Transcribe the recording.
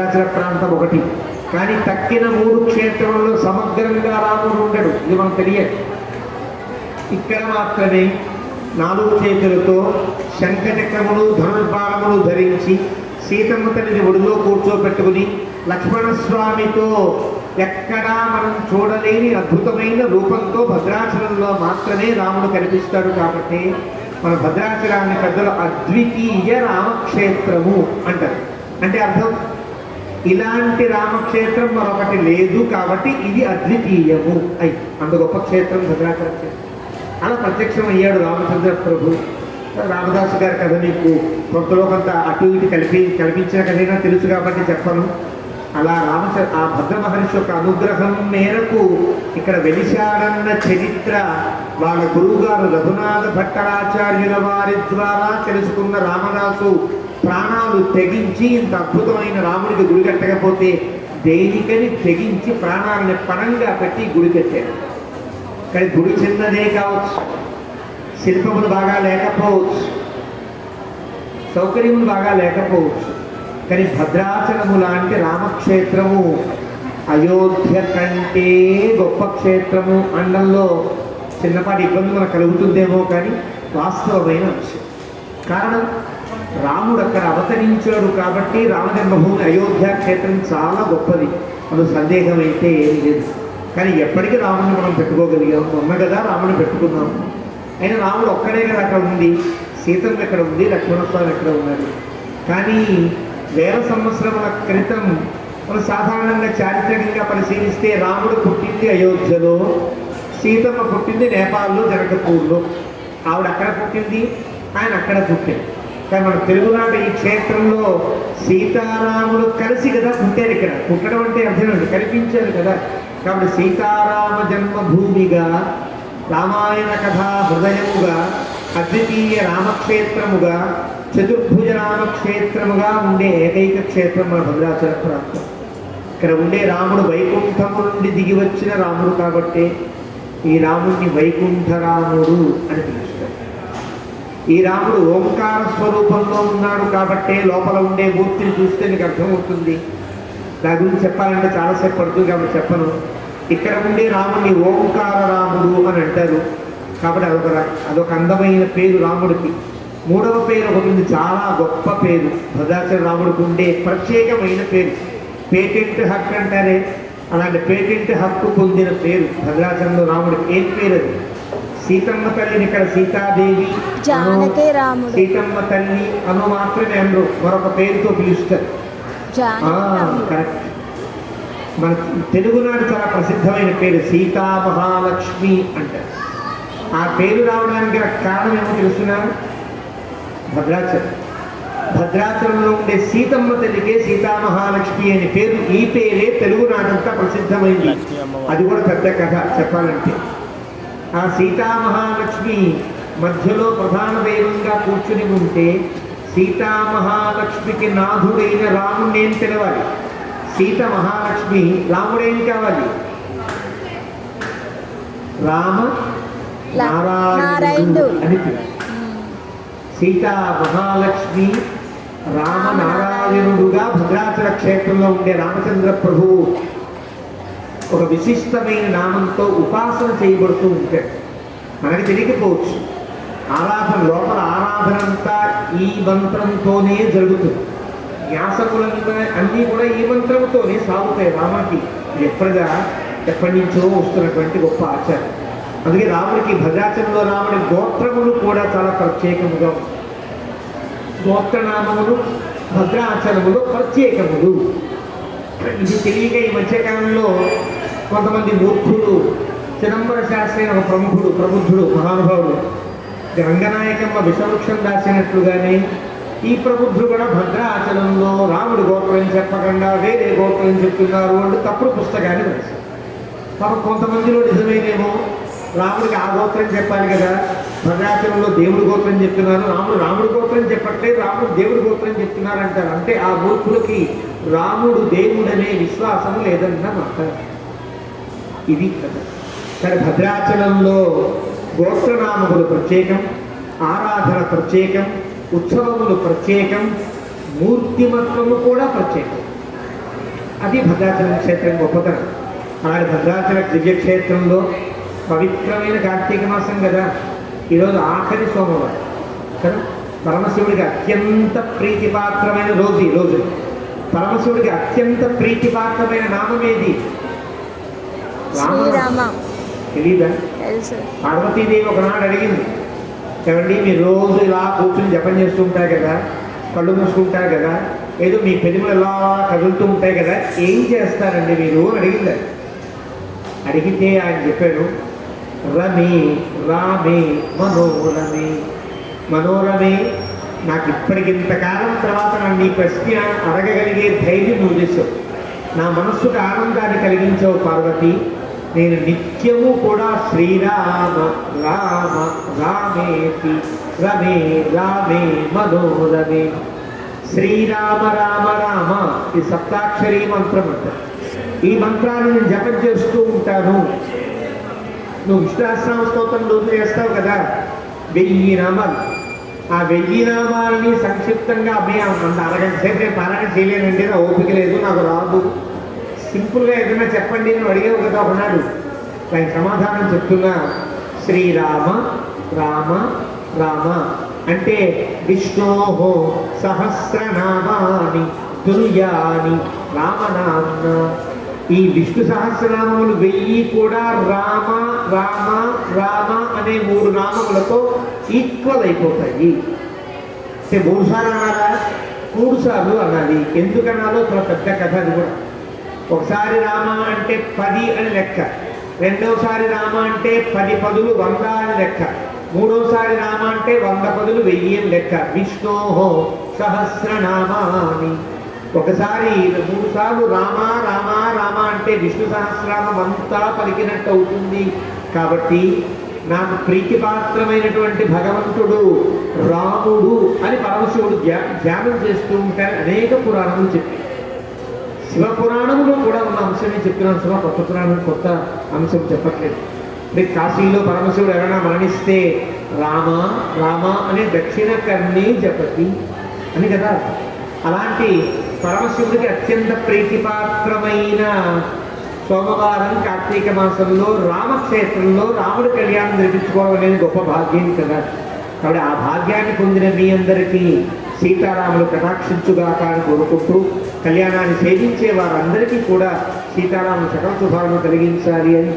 భద్రాచల ప్రాంతం ఒకటి. కానీ తక్కిన 3 క్షేత్రంలో సమగ్రంగా రాముడు ఉండడు, ఇది మనకు తెలియదు. ఇక్కడ మాత్రమే 4 చేతులతో శంఖచక్రములు ధనుర్బాణములు ధరించి సీతమ్మ తల్లిని ఒడిలో కూర్చోబెట్టుకుని లక్ష్మణస్వామితో ఎక్కడా మనం చూడలేని అద్భుతమైన రూపంతో భద్రాచలంలో మాత్రమే రాముడు కనిపిస్తాడు. కాబట్టి మన భద్రాచలాన్ని పెద్దలు అద్వితీయ రామక్షేత్రము అంటారు. అంటే అర్థం ఇలాంటి రామక్షేత్రం మరొకటి లేదు కాబట్టి ఇది అద్వితీయము అయి అంత గొప్ప క్షేత్రం భద్రాచల క్షేత్రం. అలా ప్రత్యక్షం అయ్యాడు రామచంద్ర ప్రభు. రామదాసు గారి కథ మీకు కొంతలో కొంత అటు ఇటు కల్పించిన కథైనా తెలుసు కాబట్టి చెప్పను. అలా ఆ భద్ర మహర్షి యొక్క అనుగ్రహం మేరకు ఇక్కడ వెలిశాడన్న చరిత్ర వాళ్ళ గురువుగారు రఘునాథ భట్టరాచార్యుల వారి ద్వారా తెలుసుకున్న రామదాసు ప్రాణాలు తెగించి ఇంత అద్భుతమైన రాముడికి గుడి కట్టకపోతే దేనికని తెగించి ప్రాణాలని పణంగా పెట్టి గుడి కట్టారు. కానీ గుడి చిన్నదే కావచ్చు, శిల్పములు బాగా లేకపోవచ్చు, సౌకర్యములు బాగా లేకపోవచ్చు. కానీ భద్రాచలము లాంటి రామక్షేత్రము అయోధ్య కంటే గొప్ప క్షేత్రము అండంలో చిన్నపాటి ఇబ్బంది మనకు కలుగుతుందేమో కానీ వాస్తవమైన విషయం. కారణం రాముడు అక్కడ అవతరించాడు కాబట్టి రామజన్మభూమి అయోధ్య క్షేత్రం చాలా గొప్పది, అందులో సందేహం అయితే ఏమి లేదు. కానీ ఎప్పటికీ రాముడిని మనం పెట్టుకోగలిగాం, మొన్న కదా రాముడిని పెట్టుకున్నాం. అయినా రాముడు ఒక్కడే కదా అక్కడ ఉంది, సీతమ్మ ఎక్కడ ఉంది, లక్ష్మణస్వామి ఎక్కడ ఉన్నారు. కానీ వేల సంవత్సరముల క్రితం మనం సాధారణంగా చారిత్రకంగా పరిశీలిస్తే రాముడు పుట్టింది అయోధ్యలో, సీతమ్మ పుట్టింది నేపాల్లో జనకపూర్లో. ఆవిడ అక్కడ పుట్టింది, ఆయన అక్కడ పుట్టింది. కానీ మన తెలుగునాట ఈ క్షేత్రంలో సీతారాములు కలిసి కదా పుట్టారు. ఇక్కడ పుట్టడం అంటే అర్థం కనిపించారు కదా. కాబట్టి సీతారామ జన్మభూమిగా, రామాయణ కథా హృదయముగా, అద్వితీయ రామక్షేత్రముగా, చతుర్భుజ రామక్షేత్రముగా ఉండే ఏకైక క్షేత్రం మన భద్రాచల ప్రాంతం. ఇక్కడ ఉండే రాముడు వైకుంఠము నుండి దిగి వచ్చిన రాముడు కాబట్టి ఈ రాముడిని వైకుంఠరాముడు అని పిలుస్తారు. ఈ రాముడు ఓంకార స్వరూపంలో ఉన్నాడు కాబట్టి లోపల ఉండే మూర్తిని చూస్తే మీకు అర్థమవుతుంది. దాని గురించి చెప్పాలంటే చాలాసేపు పడుతుంది కాబట్టి చెప్పను. ఇక్కడ ఉండే రాముడిని ఓంకార రాముడు అని అంటారు కాబట్టి అదొక అందమైన పేరు రాముడికి. 3వ పేరు ఒకటి ఉంది, చాలా గొప్ప పేరు. భద్రాచల రాముడికి ఉండే ప్రత్యేకమైన పేరు, పేటెంట్ హక్కు అంటారే, అలాంటి పేటెంట్ హక్కు పొందిన పేరు భద్రాచలంలో రాముడికి. ఏం పేరు అది? సీతమ్మ తల్లిని ఇక్కడ సీతాదేవి, సీతమ్మ తల్లి అను మాత్రమే అందరూ మరొక పేరుతో పిలుస్తారు. కరెక్ట్. మన తెలుగునాడు చాలా ప్రసిద్ధమైన పేరు సీతామహాలక్ష్మి అంటారు. ఆ పేరు రావడానికి కారణం ఏమో తెలుస్తున్నారు? భద్రాచలంలో ఉండే సీతమ్మ తల్లికే సీతామహాలక్ష్మి అనే పేరు. ఈ పేరే తెలుగునాడంతా ప్రసిద్ధమైంది. అది కూడా పెద్ద కథ చెప్పాలంటే. ఆ సీతామహాలక్ష్మి మధ్యలో ప్రధాన దైవంగా కూర్చుని ఉంటే సీతామహాలక్ష్మికి నాథుడైన రాముడిని ఏం పిలవాలి? సీత మహాలక్ష్మి, రాముడేం కావాలి? రామ నారాయణుడు అని పిలవాలి. సీతా మహాలక్ష్మి రామనారాయణుడుగా భద్రాచల క్షేత్రంలో ఉండే రామచంద్ర ప్రభువు ఒక విశిష్టమైన నామంతో ఉపాసన చేయబడుతూ ఉంటాడు. మనకి తెలియకపోవచ్చు. ఆరాధన లోపల ఆరాధన అంతా ఈ మంత్రంతోనే జరుగుతుంది. న్యాసములన్నీ అన్నీ కూడా ఈ మంత్రంతోనే సాగుతాయి. రాముడికి ఎప్పటి నుంచో వస్తున్నటువంటి గొప్ప ఆచారం. అందుకే రాముడికి భద్రాచలంలో రాముడి గోత్రములు కూడా చాలా ప్రత్యేకముగా ఉంటాయి. గోత్రనామములు భద్రాచలములో ప్రత్యేకములు. ఇది తెలియక ఈ మధ్యకాలంలో కొంతమంది మూర్ఖులు, చిదంబర శాస్త్రి ఒక ప్రబుద్ధుడు మహానుభావుడు రంగనాయకమ్మ విషవృక్షం దాచినట్లుగానే ఈ ప్రబుద్ధుడు కూడా భద్రాచలంలో రాముడి గోత్రం చెప్పకుండా వేరే గోత్రం చెప్తున్నారు అంటే తప్పుడు పుస్తకాన్ని రాశారు. కొంతమందిలో నిజమేనేమో, రాముడికి ఆ గోత్రం చెప్పాలి కదా, భద్రాచలంలో దేవుడి గోత్రం చెప్తున్నారు, రాముడి గోత్రం చెప్పట్లేదు, రాముడు దేవుడి గోత్రం చెప్తున్నారు అంటారు. అంటే ఆ మూర్ఖులకి రాముడు దేవుడనే విశ్వాసం లేదన్నమాట. ఇది కదా. కానీ భద్రాచలంలో గోత్రనామములు ప్రత్యేకం, ఆరాధన ప్రత్యేకం, ఉత్సవములు ప్రత్యేకం, మూర్తిమత్వము కూడా ప్రత్యేకం. అది భద్రాచలం క్షేత్రం గొప్పతనం. అలాంటి భద్రాచల దివ్యక్షేత్రంలో పవిత్రమైన కార్తీక మాసం కదా, ఈరోజు ఆఖరి సోమవారం కదా, పరమశివుడికి అత్యంత ప్రీతిపాత్రమైన రోజు ఈ రోజు. పరమశివుడికి అత్యంత ప్రీతిపాత్రమైన నామం ఏది? శ్రీరామ. తెలీదా? పార్వతీదేవి ఒకనాడు అడిగింది, ఏమండి మీరు రోజు ఇలా కూర్చుని జపం చేస్తూ ఉంటారు కదా, కళ్ళు మూసుకుంటారు కదా, ఏదో మీ పెదవులు ఎలా కదులుతూ ఉంటాయి కదా, ఏం చేస్తారండి మీరు అని అడిగింది. అడిగితే ఆయన చెప్పాడు, రమే రామే మనోరమే. మనోరమే, నాకు ఇప్పటికింతకాలం తర్వాత నన్ను ఈ ప్రశ్న అడగగలిగే ధైర్యం నువ్వు చేసావు. నా మనస్సుకు ఆనందాన్ని కలిగించావు పార్వతి. నేను నిత్యము కూడా శ్రీరామ రామ రామేతి రమే రామే మనోరమే. శ్రీరామ రామ రామ ఈ సప్తాక్షరీ మంత్రం అంటారు. ఈ మంత్రాన్ని నేను జపం చేస్తూ ఉంటాను. నువ్వు విష్ణుసహస్రనామ స్తోత్రం రోజు చేస్తావు కదా, 1000 నామాలు. ఆ 1000 నామాలని సంక్షిప్తంగా అంత అరగంట సేపు నేను పారాయణ చేయలేనండి, నా ఓపిక లేదు, నాకు రాదు, సింపుల్గా ఏదైనా చెప్పండి నువ్వు అడిగావు కదా ఒకనాడు. దానికి సమాధానం చెప్తున్నా, శ్రీరామ రామ రామ అంటే విష్ణోహో సహస్రనామాని తుల్యాని రామనామ్న. ఈ విష్ణు సహస్రనామములు 1000 కూడా రామ రామ రామ అనే 3 నామములతో ఈక్వల్ అయిపోతాయి. అంటే 3 సార్లు అనాలా, 3 సార్లు అనాలి. ఎందుకనాలో చాలా పెద్ద కథ అది కూడా. ఒకసారి రామ అంటే 10 అని లెక్క, రెండోసారి రామ అంటే 10 పదులు 100 అని లెక్క, మూడోసారి రామ అంటే 100 పదులు 1000 అని లెక్క. విష్ణోహో సహస్రనామాని. ఒకసారి 3 సార్లు రామ రామ రామ అంటే విష్ణు సహస్రనామం అంతా పలికినట్టు అవుతుంది. కాబట్టి నాకు ప్రీతిపాత్రమైనటువంటి భగవంతుడు రాముడు అని పరమశివుడు ధ్యానం చేస్తూ ఉంటారు. అనేక పురాణములు చెప్పి, శివపురాణంలో కూడా ఉన్న అంశమే చెప్తున్నాను. శివ కొత్త పురాణం కొత్త అంశం చెప్పట్లేదు. అంటే కాశీలో పరమశివుడు ఎవరైనా మరణిస్తే రామ రామ అనే దక్షిణ కర్ణి జపతి అని కదా. అలాంటి పరమశివుడికి అత్యంత ప్రీతిపాత్రమైన సోమవారం కార్తీక మాసంలో రామక్షేత్రంలో రాముడి కళ్యాణం జరిపించుకోవడం అనేది గొప్ప భాగ్యం కదా. కాబట్టి ఆ భాగ్యాన్ని పొందిన మీ అందరికీ సీతారాములు కటాక్షించుగాక అని కోరుకుంటూ, కళ్యాణాన్ని సేవించే వారందరికీ కూడా సీతారాములు సకల శుభాలను కలిగించాలి అని